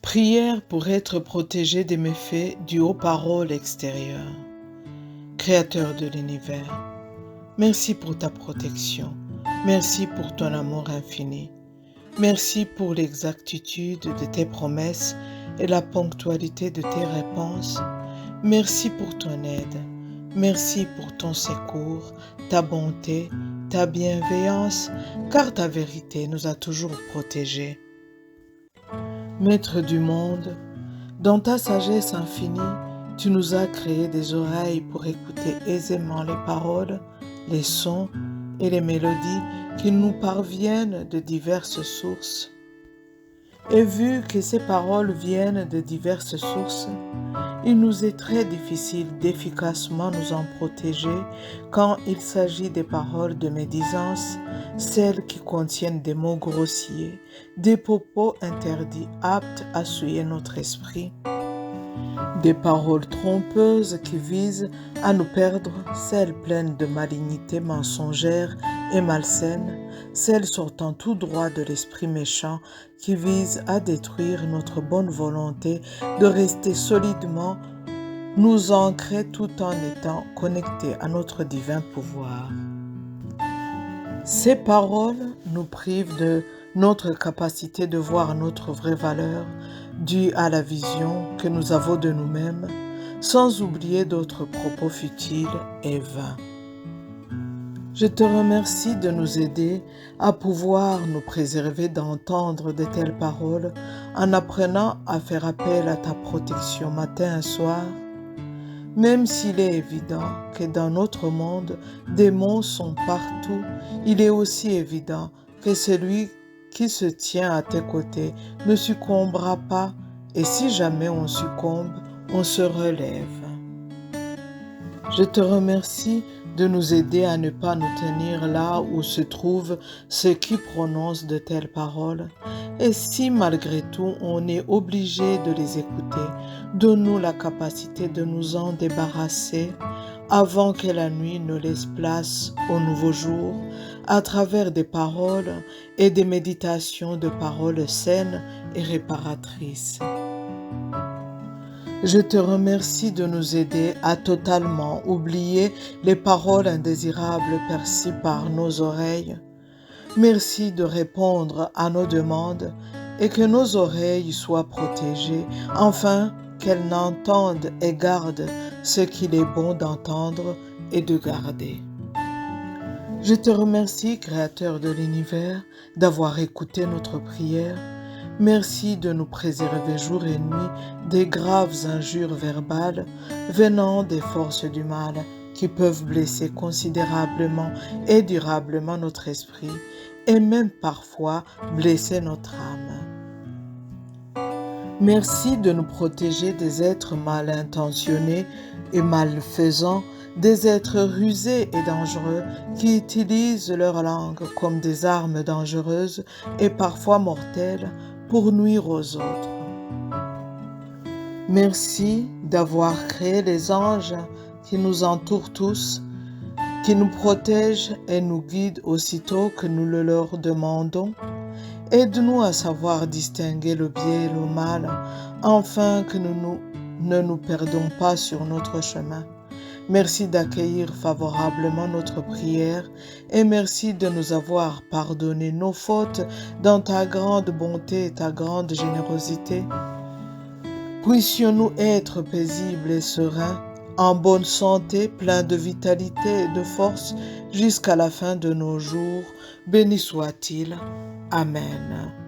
Prière pour être protégé des méfaits du haut-parole extérieur. Créateur de l'univers, merci pour ta protection. Merci pour ton amour infini. Merci pour l'exactitude de tes promesses et la ponctualité de tes réponses. Merci pour ton aide. Merci pour ton secours, ta bonté, ta bienveillance, car ta vérité nous a toujours protégés. Maître du monde, dans ta sagesse infinie, tu nous as créé des oreilles pour écouter aisément les paroles, les sons et les mélodies qui nous parviennent de diverses sources. Et vu que ces paroles viennent de diverses sources, il nous est très difficile d'efficacement nous en protéger quand il s'agit des paroles de médisance, celles qui contiennent des mots grossiers, des propos interdits aptes à souiller notre esprit, des paroles trompeuses qui visent à nous perdre, celles pleines de malignité mensongère et malsaine, celles sortant tout droit de l'esprit méchant qui visent à détruire notre bonne volonté de rester solidement nous ancrer tout en étant connectés à notre divin pouvoir. Ces paroles nous privent de notre capacité de voir notre vraie valeur due à la vision que nous avons de nous-mêmes, sans oublier d'autres propos futiles et vains. Je te remercie de nous aider à pouvoir nous préserver d'entendre de telles paroles en apprenant à faire appel à ta protection matin et soir. Même s'il est évident que dans notre monde, des mots sont partout, il est aussi évident que celui qui se tient à tes côtés ne succombera pas, et si jamais on succombe, on se relève. Je te remercie de nous aider à ne pas nous tenir là où se trouvent ceux qui prononcent de telles paroles. Et si malgré tout on est obligé de les écouter, donne-nous la capacité de nous en débarrasser avant que la nuit ne laisse place au nouveau jour, à travers des paroles et des méditations de paroles saines et réparatrices. Je te remercie de nous aider à totalement oublier les paroles indésirables perçues par nos oreilles. Merci de répondre à nos demandes et que nos oreilles soient protégées, afin qu'elles n'entendent et gardent ce qu'il est bon d'entendre et de garder. Je te remercie, Créateur de l'univers, d'avoir écouté notre prière. Merci de nous préserver jour et nuit des graves injures verbales venant des forces du mal qui peuvent blesser considérablement et durablement notre esprit et même parfois blesser notre âme. Merci de nous protéger des êtres mal intentionnés et malfaisants, des êtres rusés et dangereux qui utilisent leur langue comme des armes dangereuses et parfois mortelles pour nuire aux autres. Merci d'avoir créé les anges qui nous entourent tous, qui nous protègent et nous guident aussitôt que nous le leur demandons. Aide-nous à savoir distinguer le bien et le mal, afin que nous ne nous perdons pas sur notre chemin. Merci d'accueillir favorablement notre prière et merci de nous avoir pardonné nos fautes dans ta grande bonté et ta grande générosité. Puissions-nous être paisibles et sereins, en bonne santé, pleins de vitalité et de force jusqu'à la fin de nos jours. Béni soit-il. Amen.